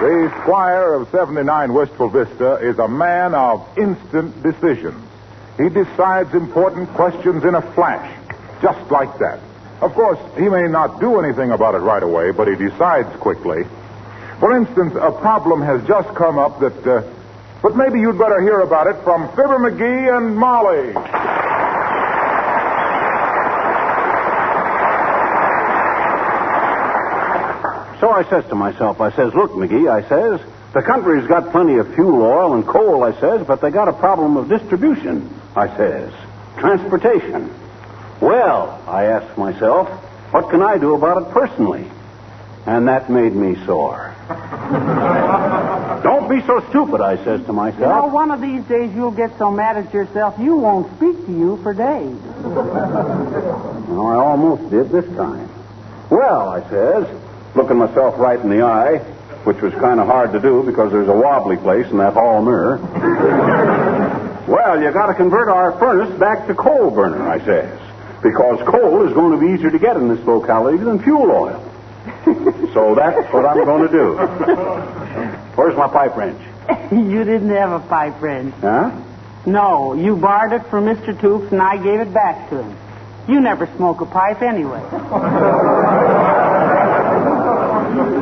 The squire of 79 Wistful Vista is a man of instant decisions. He decides important questions in a flash, just like that. Of course, he may not do anything about it right away, but he decides quickly. For instance, a problem has just come up but maybe you'd better hear about it from Fibber McGee and Molly. So I says to myself, look, McGee, I says, the country's got plenty of fuel oil and coal, I says, but they got a problem of distribution, I says. Transportation. Well, I asked myself, what can I do about it personally? And that made me sore. Don't be so stupid, I says to myself. You know, one of these days you'll get so mad at yourself you won't speak to you for days. Well, I almost did this time. Well, I says, looking myself right in the eye, which was kind of hard to do because there's a wobbly place in that hall mirror. Well, you got to convert our furnace back to coal burner, I says, because coal is going to be easier to get in this locality than fuel oil. So that's what I'm going to do. Where's my pipe wrench? You didn't have a pipe wrench. Huh? No, you borrowed it from Mr. Toops and I gave it back to him. You never smoke a pipe anyway.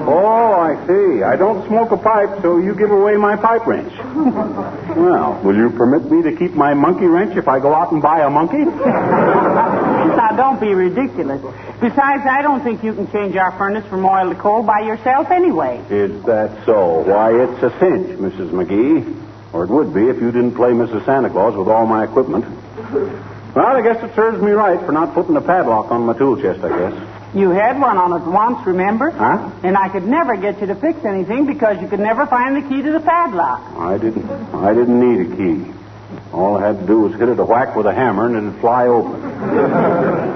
Oh, I see. I don't smoke a pipe, so you give away my pipe wrench. Well, will you permit me to keep my monkey wrench if I go out and buy a monkey? Now, don't be ridiculous. Besides, I don't think you can change our furnace from oil to coal by yourself anyway. Is that so? Why, it's a cinch, Mrs. McGee. Or it would be if you didn't play Mrs. Santa Claus with all my equipment. Well, I guess it serves me right for not putting a padlock on my tool chest, I guess. You had one on it once, remember? Huh? And I could never get you to fix anything because you could never find the key to the padlock. I didn't need a key. All I had to do was hit it a whack with a hammer and it'd fly open.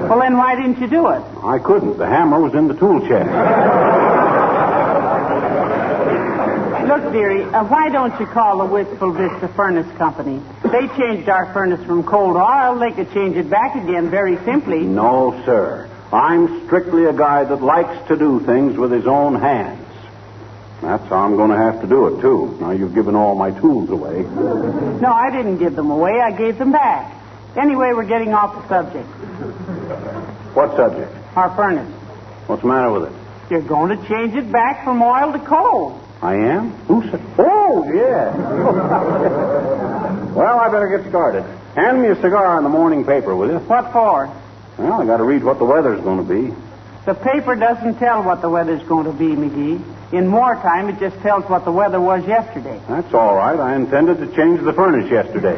Well, then why didn't you do it? I couldn't. The hammer was in the tool chest. Look, dearie, why don't you call the Wistful Vista Furnace Company? They changed our furnace from coal to oil. They could change it back again very simply. No, sir. I'm strictly a guy that likes to do things with his own hands. That's how I'm going to have to do it, too. Now you've given all my tools away. No, I didn't give them away. I gave them back. Anyway, we're getting off the subject. What subject? Our furnace. What's the matter with it? You're going to change it back from oil to coal. I am? Who said? Oh, yeah. Well, I better get started. Hand me a cigar in the morning paper, will you? What for? Well, I got to read what the weather's going to be. The paper doesn't tell what the weather's going to be, McGee. In wartime, it just tells what the weather was yesterday. That's all right. I intended to change the furnace yesterday.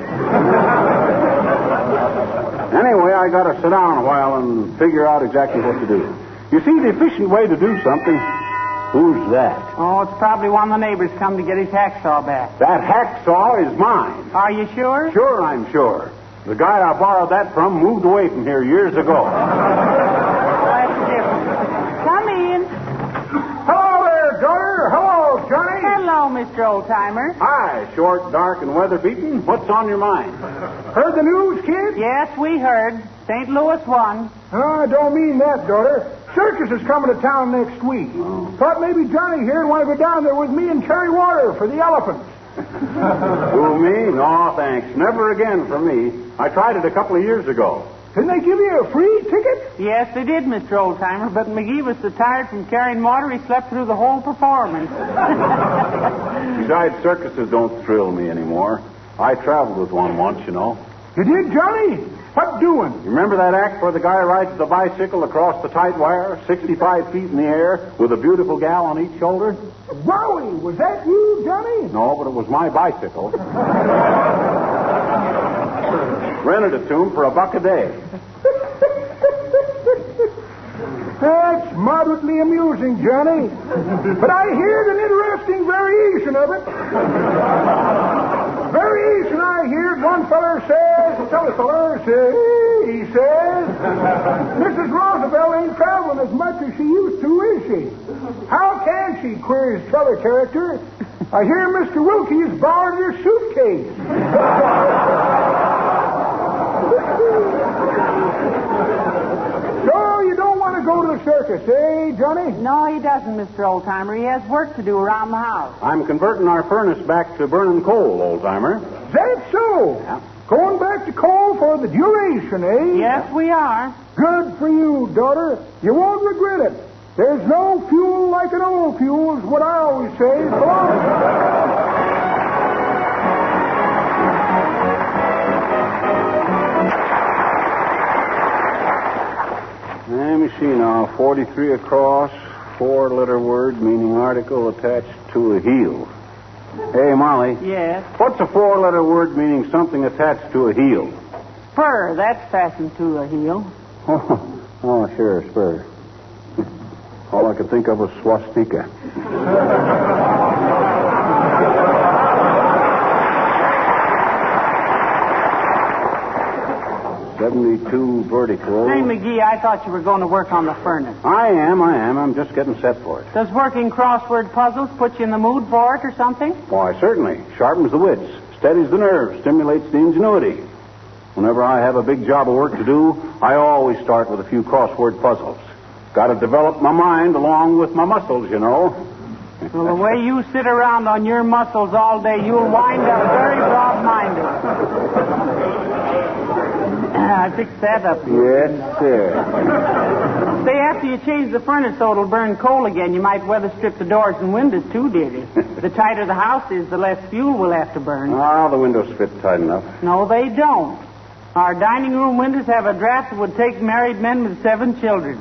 Anyway, I got to sit down a while and figure out exactly what to do. You see, the efficient way to do something... Who's that? Oh, it's probably one of the neighbors come to get his hacksaw back. That hacksaw is mine. Are you sure? Sure, I'm sure. The guy I borrowed that from moved away from here years ago. That's different. Come in. Hello there, daughter. Hello, Johnny. Hello, Mr. Oldtimer. Hi, short, dark, and weather-beaten. What's on your mind? Heard the news, kid? Yes, we heard. St. Louis won. I don't mean that, daughter. Circus is coming to town next week. Oh. Thought maybe Johnny here would want to go down there with me and carry water for the elephants. Who, me? No, thanks. Never again for me. I tried it a couple of years ago. Didn't they give you a free ticket? Yes, they did, Mr. Oldtimer, but McGee was so tired from carrying water he slept through the whole performance. Besides, circuses don't thrill me anymore. I traveled with one once, you know. You did, Johnny? What doing? You remember that act where the guy rides the bicycle across the tight wire, 65 feet in the air, with a beautiful gal on each shoulder? Wowie, was that you, Johnny? No, but it was my bicycle. Rented it to him for $1 a day. That's moderately amusing, Johnny. But I heard an interesting variation of it. Variation I heard, one feller says, t'other feller says, he says, Mrs. Roosevelt ain't traveling as much as she used to, is she? How can she, queries t'other character. I hear Mr. Wilkie has borrowed her suitcase. So you don't want to go to the the circus, eh, Johnny? No, he doesn't, Mr. Oldtimer. He has work to do around the house. I'm converting our furnace back to burning coal, old-timer. Is that so? Yeah. Going back to coal for the duration, eh? Yes, we are. Good for you, daughter. You won't regret it. There's no fuel like an old fuel, is what I always say. So long. Let me see now. 43 across, 4-letter word meaning article attached to a heel. Hey, Molly. Yes. What's a 4-letter word meaning something attached to a heel? Spur, that's fastened to a heel. Oh, sure, spur. All I could think of was swastika. 72 vertical. Hey, McGee, I thought you were going to work on the furnace. I am. I'm just getting set for it. Does working crossword puzzles put you in the mood for it or something? Why, certainly. Sharpens the wits, steadies the nerves, stimulates the ingenuity. Whenever I have a big job of work to do, I always start with a few crossword puzzles. Got to develop my mind along with my muscles, you know. Well, the way you sit around on your muscles all day, you'll wind up very broad-minded. I fixed that up. Yes, sir. Say, after you change the furnace so it'll burn coal again, you might weather strip the doors and windows too, dearie. The tighter the house is, the less fuel we'll have to burn. Ah, the windows fit tight enough. No, they don't. Our dining room windows have a draft that would take married men with 7 children.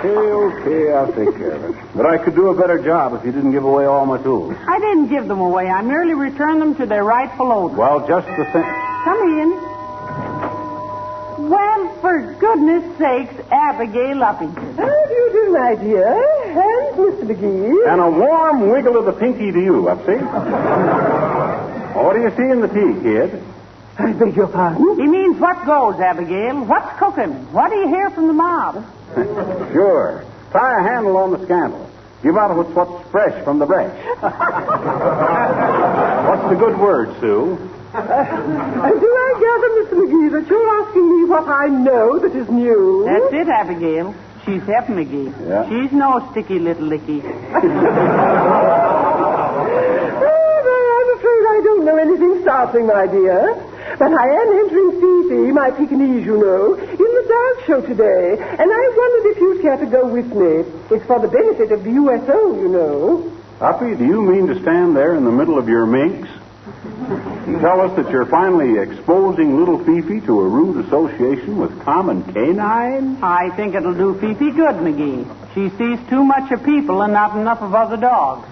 Okay, I'll take care of it. But I could do a better job if you didn't give away all my tools. I didn't give them away. I merely returned them to their rightful owner. Well, just the thing. Come in. Well, for goodness sakes, Abigail Uppington. How do you do, my dear? And Mr. McGee? And a warm wiggle of the pinky to you, Upsy. What do you see in the tea, kid? I beg your pardon? He means what goes, Abigail. What's cooking? What do you hear from the mob? Sure. Try a handle on the scandal. Give out what's fresh from the breast. What's the good word, Sue? Do I gather, Mr. McGee, that you're asking me what I know that is new? That's it, Abigail. She's Hep McGee. Yeah. She's no sticky little licky. I'm afraid I don't know anything startling, my dear. But I am entering Fifi, my Pekingese, you know, in the dog show today. And I wondered if you'd care to go with me. It's for the benefit of the USO, you know. Uppy, do you mean to stand there in the middle of your minks and tell us that you're finally exposing little Fifi to a rude association with common canine? I think it'll do Fifi good, McGee. She sees too much of people and not enough of other dogs.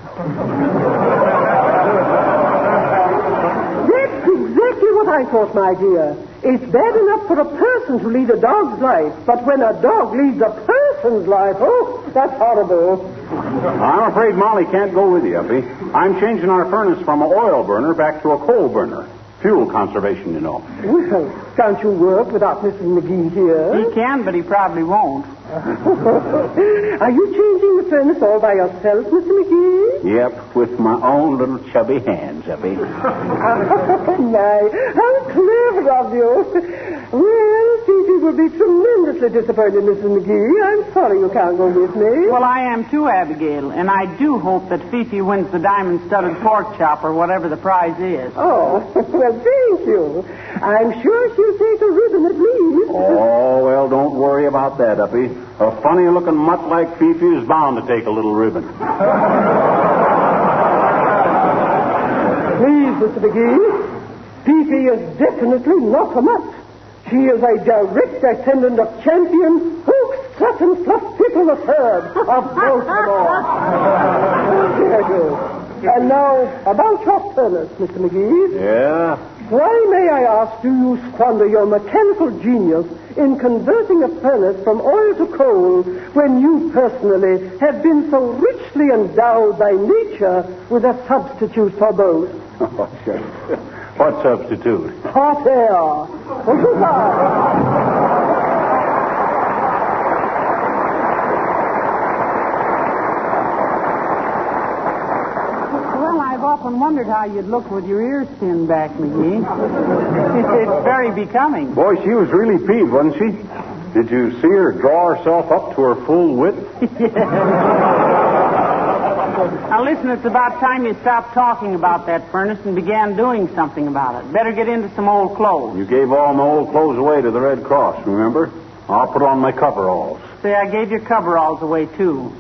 That's exactly what I thought, my dear. It's bad enough for a person to lead a dog's life, but when a dog leads a person's life, oh, that's horrible. I'm afraid Molly can't go with you, Uppy. I'm changing our furnace from an oil burner back to a coal burner. Fuel conservation, you know. Well, can't you work without Mrs. McGee here? He can, but he probably won't. Are you changing the furnace all by yourself, Mr. McGee? Yep, with my own little chubby hands, Uppy. My, how clever of you. Well, Fifi will be tremendously disappointed, Mrs. McGee. I'm sorry you can't go with me. Well, I am too, Abigail, and I do hope that Fifi wins the diamond-studded pork chop or whatever the prize is. Oh, well, thank you. I'm sure she'll take a ribbon at least. Oh, well, don't worry about that, Uppy. A funny-looking mutt like Fifi is bound to take a little ribbon. Please, Mr. McGee, Fifi is definitely not a mutt. She is a direct descendant of champion Hook, Strut, and Fluff Pickle the Third of Baltimore. Very good. And now, about your furnace, Mr. McGee. Yeah? Why, may I ask, do you squander your mechanical genius in converting a furnace from oil to coal when you personally have been so richly endowed by nature with a substitute for both? Oh, sure. What substitute? Hot air. Oh, goodbye. Well, I've often wondered how you'd look with your ears pinned back, McGee. It's very becoming. Boy, she was really peeved, wasn't she? Did you see her draw herself up to her full width? Now, listen, it's about time you stopped talking about that furnace and began doing something about it. Better get into some old clothes. You gave all my old clothes away to the Red Cross, remember? I'll put on my coveralls. Say, I gave your coveralls away, too.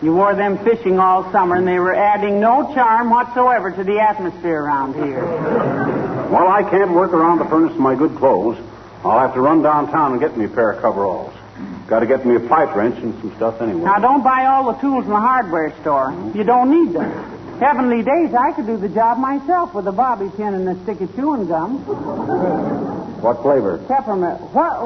You wore them fishing all summer, and they were adding no charm whatsoever to the atmosphere around here. Well, I can't work around the furnace in my good clothes. I'll have to run downtown and get me a pair of coveralls. Got to get me a pipe wrench and some stuff anyway. Now, don't buy all the tools in the hardware store. You don't need them. Heavenly days, I could do the job myself with a bobby pin and a stick of chewing gum. What flavor? Peppermint. What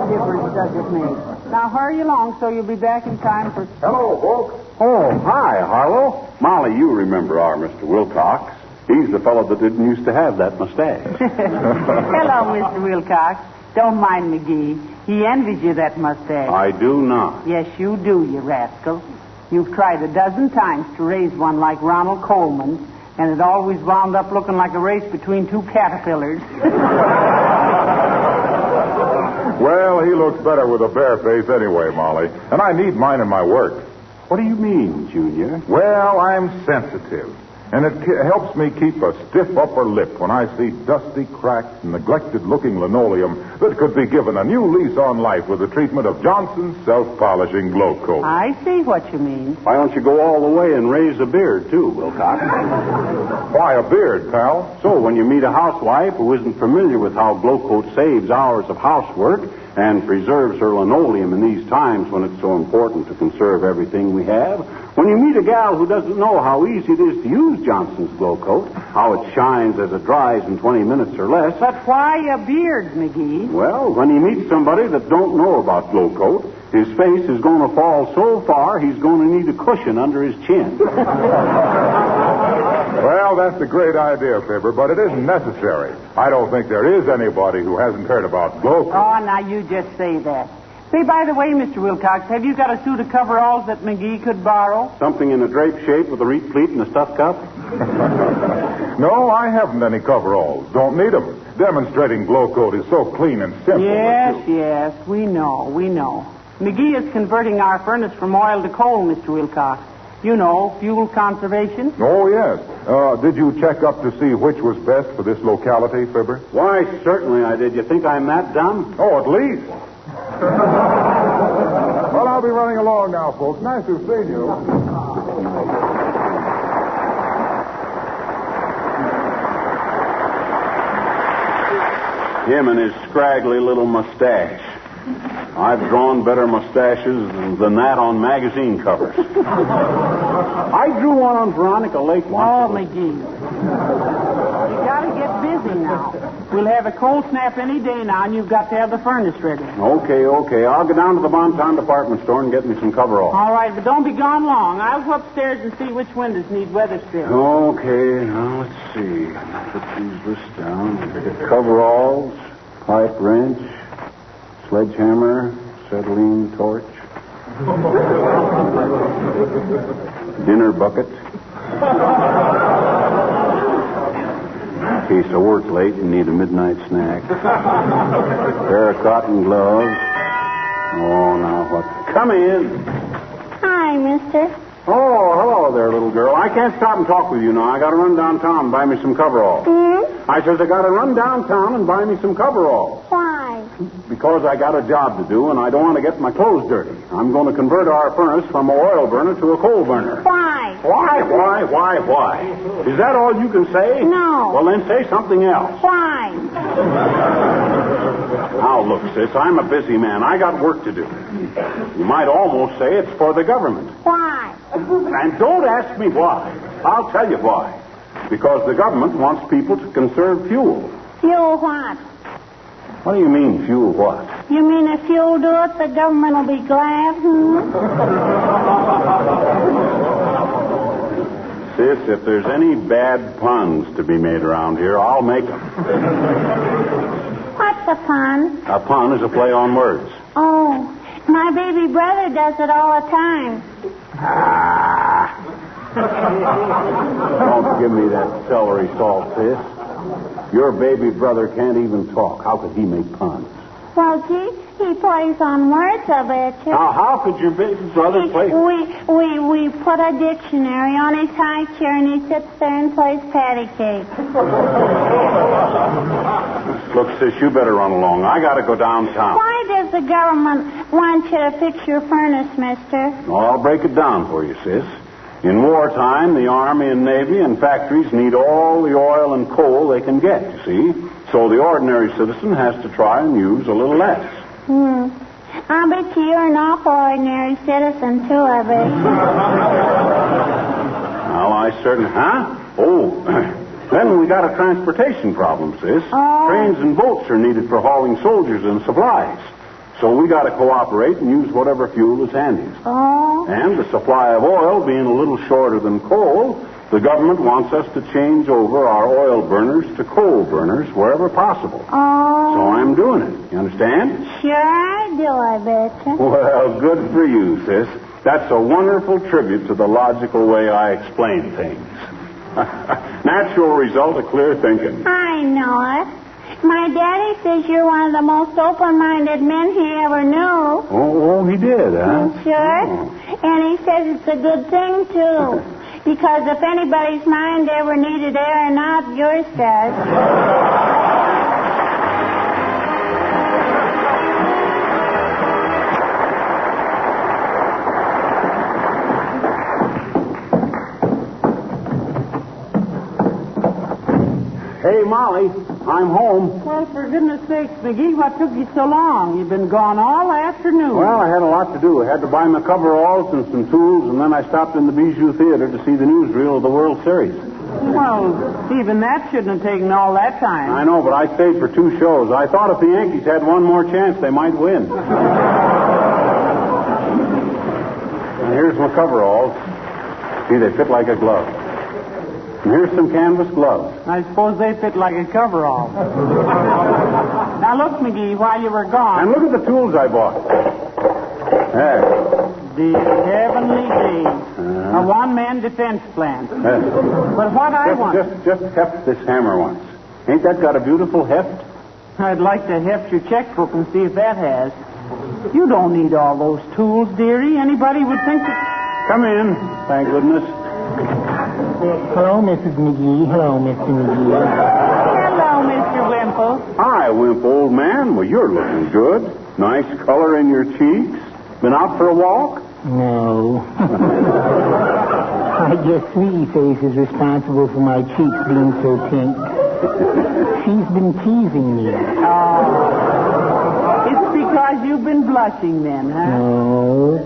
difference does it make? Now, hurry along so you'll be back in time for... Hello, folks. Oh, hi, Harlow. Molly, you remember our Mr. Wilcox. He's the fellow that didn't used to have that mustache. Hello, Mr. Wilcox. Don't mind McGee. He envies you that mustache. I do not. Yes, you do, you rascal. You've tried a dozen times to raise one like Ronald Coleman, and it always wound up looking like a race between two caterpillars. Well, he looks better with a bare face anyway, Molly. And I need mine in my work. What do you mean, Junior? Well, I'm sensitive. And it helps me keep a stiff upper lip when I see dusty, cracked, and neglected-looking linoleum that could be given a new lease on life with the treatment of Johnson's self-polishing glow coat. I see what you mean. Why don't you go all the way and raise a beard, too, Wilcox? Why a beard, pal? So when you meet a housewife who isn't familiar with how glow coat saves hours of housework and preserves her linoleum in these times when it's so important to conserve everything we have, when you meet a gal who doesn't know how easy it is to use Johnson's glow coat, how it shines as it dries in 20 minutes or less. But why a beard, McGee? Well, when he meets somebody that don't know about glow coat, his face is going to fall so far he's going to need a cushion under his chin. Well, that's a great idea, Fibber, but it isn't necessary. I don't think there is anybody who hasn't heard about glow coat. Oh, now you just say that. Say, by the way, Mr. Wilcox, have you got a suit of coveralls that McGee could borrow? Something in a drape shape with a reed pleat and a stuffed cup? No, I haven't any coveralls. Don't need them. Demonstrating glow coat is so clean and simple. Yes, we know. McGee is converting our furnace from oil to coal, Mr. Wilcox. You know, fuel conservation. Oh, yes. Did you check up to see which was best for this locality, Fibber? Why, certainly I did. You think I'm that dumb? Oh, at least. Well, I'll be running along now, folks. Nice to have seen you. Him and his scraggly little mustache. I've drawn better mustaches than that on magazine covers. I drew one on Veronica Lake once. Oh, McGee. You gotta get busy now. We'll have a cold snap any day now, and you've got to have the furnace ready. Okay. I'll go down to the Bonton department store and get me some coveralls. All right, but don't be gone long. I'll go upstairs and see which windows need weather strips. Okay, now let's see. Put these lists down. Coveralls, pipe wrench, sledgehammer, acetylene torch, dinner bucket. In case I work late and need a midnight snack. Pair of cotton gloves. Oh, now what? Come in. Hi, mister. Oh, hello there, little girl. I can't stop and talk with you now. I got to run downtown and buy me some coveralls. I says I got to run downtown and buy me some coveralls. Why? Because I got a job to do and I don't want to get my clothes dirty. I'm going to convert our furnace from an oil burner to a coal burner. Why? Why? Is that all you can say? No. Well, then say something else. Why? Now, look, sis, I'm a busy man. I got work to do. You might almost say it's for the government. Why? And don't ask me why. I'll tell you why. Because the government wants people to conserve fuel. Fuel what? What do you mean, fuel what? You mean if you'll do it, the government will be glad, Sis, if there's any bad puns to be made around here, I'll make them. What's a pun? A pun is a play on words. Oh, my baby brother does it all the time. Don't give me that celery salt, sis. Your baby brother can't even talk. How could he make puns? Well, gee, he plays on words, I bet you. Now, how could your baby brother play? We put a dictionary on his high chair, and he sits there and plays patty cake. Look, sis, you better run along. I got to go downtown. Why does the government want you to fix your furnace, mister? Well, I'll break it down for you, sis. In wartime, the Army and Navy and factories need all the oil and coal they can get, you see? So the ordinary citizen has to try and use a little less. I bet you're an awful ordinary citizen, too, I bet. Well, I certainly... Huh? Oh, then we got a transportation problem, sis. Oh. Trains and boats are needed for hauling soldiers and supplies. So we got to cooperate and use whatever fuel is handiest. Oh. And the supply of oil being a little shorter than coal, the government wants us to change over our oil burners to coal burners wherever possible. Oh. So I'm doing it. You understand? Sure I do, I bet you. Well, good for you, sis. That's a wonderful tribute to the logical way I explain things. Natural result of clear thinking. I know it. My daddy says you're one of the most open-minded men he ever knew. Oh, he did, huh? Sure. Oh. And he says it's a good thing, too. Because if anybody's mind ever needed airing out, yours does. Hey, Molly, I'm home. Well, for goodness sakes, McGee, what took you so long? You've been gone all afternoon. Well, I had a lot to do. I had to buy my coveralls and some tools, and then I stopped in the Bijou Theater to see the newsreel of the World Series. Well, even that shouldn't have taken all that time. I know, but I stayed for 2 shows. I thought if the Yankees had one more chance, they might win. And here's my coveralls. See, they fit like a glove. And here's some canvas gloves. I suppose they fit like a coverall. Now, look, McGee, while you were gone. And look at the tools I bought. There. The heavenly days. A one-man defense plant. There. But what I want... Just heft this hammer once. Ain't that got a beautiful heft? I'd like to heft your checkbook and see if that has. You don't need all those tools, dearie. Anybody would think that... Come in, thank goodness. Hello, Mrs. McGee. Hello, Mr. McGee. Hello, Mr. Wimple. Hi, Wimp, old man. Well, you're looking good. Nice color in your cheeks. Been out for a walk? No. I guess Sweetie Face is responsible for my cheeks being so pink. She's been teasing me. Oh. It's because you've been blushing then, huh? No.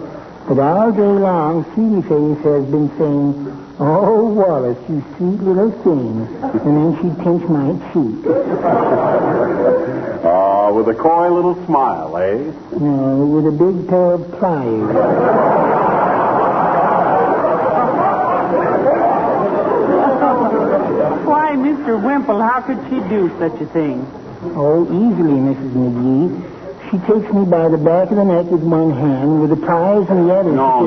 But all day long, Sweetie Face has been saying, "Oh, Wallace, you sweet little thing." And then she'd pinch my cheek. With a coy little smile, eh? No, with a big pair of pliers. Why, Mr. Wimple, how could she do such a thing? Oh, easily, Mrs. McGee. She takes me by the back of the neck with one hand, with the pliers in the other. No.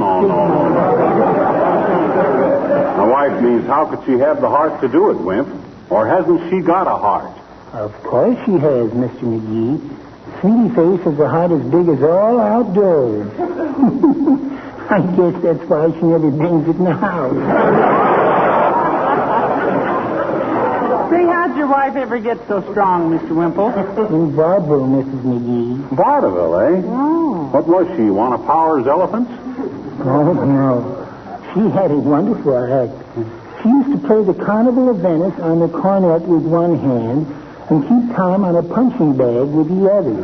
My wife means, how could she have the heart to do it, Wimp? Or hasn't she got a heart? Of course she has, Mr. McGee. Sweetie Face has a heart as big as all outdoors. I guess that's why she never brings it in the house. Say, how'd your wife ever get so strong, Mr. Wimple? In vaudeville, Mrs. McGee. Vaudeville, eh? Oh. What was she, one of Power's elephants? Oh, no. She had a wonderful act. She used to play the Carnival of Venice on the cornet with one hand and keep time on a punching bag with the other.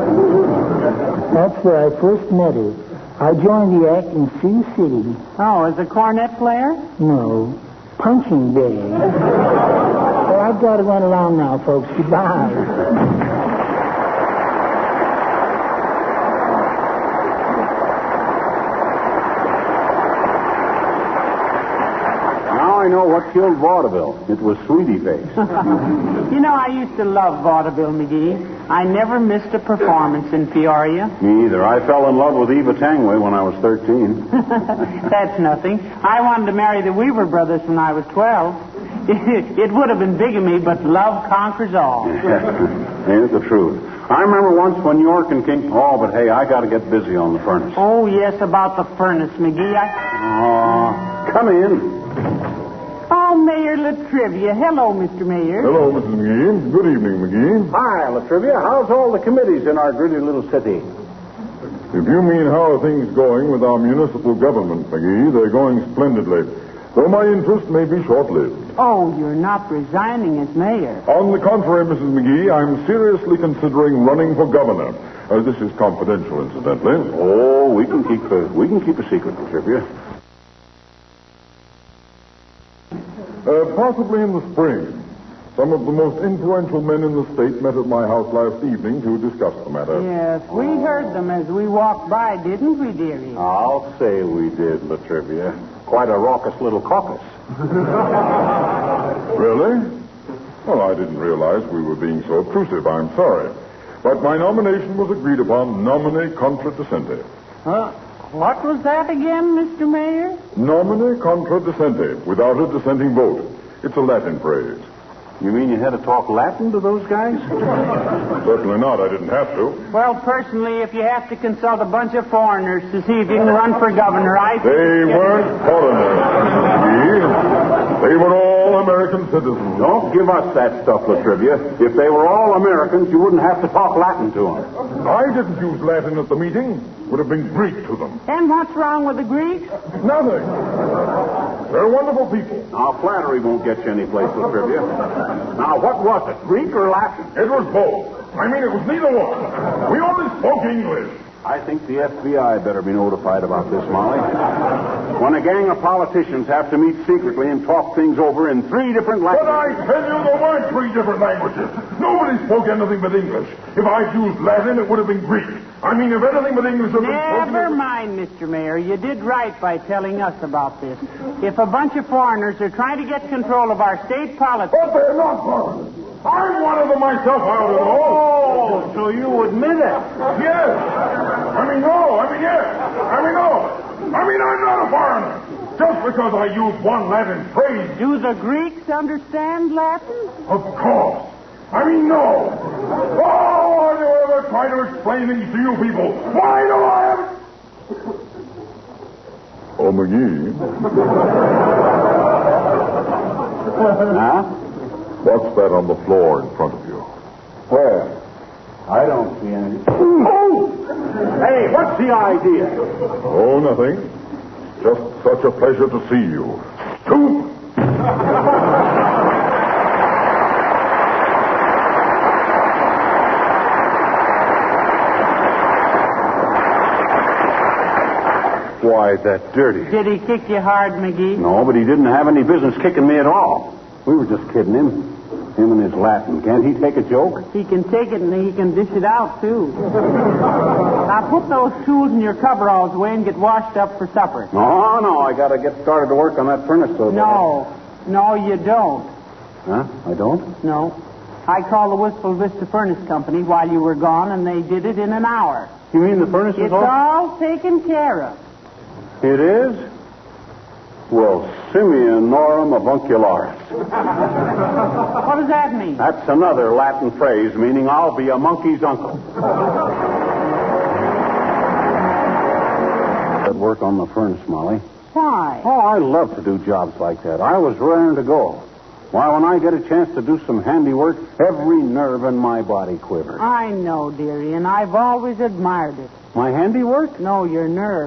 That's where I first met her. I joined the act in Sioux City. Oh, as a cornet player? No, punching bag. Well, I've got to run along now, folks. Goodbye. I know what killed vaudeville. It was Sweetie Face. You know, I used to love vaudeville, McGee. I never missed a performance in Peoria. Me either. I fell in love with Eva Tangway when I was 13. That's nothing. I wanted to marry the Weaver brothers when I was 12. It would have been bigamy, but love conquers all. Ain't it the truth? I remember once when York and King... Oh, but hey, I got to get busy on the furnace. Oh, yes, about the furnace, McGee. Come in. Oh, Mayor Latrivia. Hello, Mr. Mayor. Hello, Mrs. McGee. Good evening, McGee. Hi, Latrivia. How's all the committees in our gritty little city? If you mean how are things going with our municipal government, McGee, they're going splendidly. Though my interest may be short-lived. Oh, you're not resigning as mayor. On the contrary, Mrs. McGee, I'm seriously considering running for governor. This is confidential, incidentally. Oh, we can keep a secret, Latrivia. Possibly in the spring. Some of the most influential men in the state met at my house last evening to discuss the matter. Yes, we heard them as we walked by, didn't we, dearie? I'll say we did, Latrivia. Quite a raucous little caucus. Really? Well, I didn't realize we were being so obtrusive. I'm sorry. But my nomination was agreed upon nomine contra dissente. What was that again, Mr. Mayor? Nomine contra dissente, without a dissenting vote. It's a Latin phrase. You mean you had to talk Latin to those guys? Certainly not. I didn't have to. Well, personally, if you have to consult a bunch of foreigners to see if you can run for governor, I think... They weren't foreigners, Mrs. They were all American citizens. Don't give us that stuff, Latrivia. If they were all Americans, you wouldn't have to talk Latin to them. I didn't use Latin at the meeting. Would have been Greek to them. And what's wrong with the Greeks? Nothing. They're wonderful people. Now, flattery won't get you any place, Latrivia. Now, what was it, Greek or Latin? It was both. I mean, it was neither one. We only spoke English. I think the FBI better be notified about this, Molly. When a gang of politicians have to meet secretly and talk things over in 3 different languages... But I tell you, there weren't 3 different languages. Nobody spoke anything but English. If I'd used Latin, it would have been Greek. I mean, if anything but English had been spoken... Never mind, Mr. Mayor. You did right by telling us about this. If a bunch of foreigners are trying to get control of our state politics... But they're not foreigners. I'm one of them myself, I ought to know. Oh, so you admit it? Yes. I mean, no. I mean, yes. I mean, no. I mean, I'm not a foreigner. Just because I use one Latin phrase. Do the Greeks understand Latin? Of course. I mean, no. Oh, why do I ever try to explain things to you people? Why do I ever... Oh, McGee. Huh? What's that on the floor in front of you? Where? I don't see any. Oh! Hey, what's the idea? Oh, nothing. Just such a pleasure to see you. Stoop! Why, that dirty. Did he kick you hard, McGee? No, but he didn't have any business kicking me at all. We were just kidding him. Him and his Latin. Can't he take a joke? He can take it and he can dish it out, too. Now, put those tools in your coveralls away and get washed up for supper. No, I got to get started to work on that furnace. No, you don't. Huh? I don't? No. I called the Wistful Vista Furnace Company while you were gone, and they did it in an hour. You mean the furnace is It's all taken care of. It is? Well, Simeon Norum Avuncularis. What does that mean? That's another Latin phrase meaning I'll be a monkey's uncle. That work on the furnace, Molly. Why? Oh, I love to do jobs like that. I was raring to go. Why, when I get a chance to do some handiwork, every nerve in my body quivers. I know, dearie, and I've always admired it. My handiwork? No, your nerve.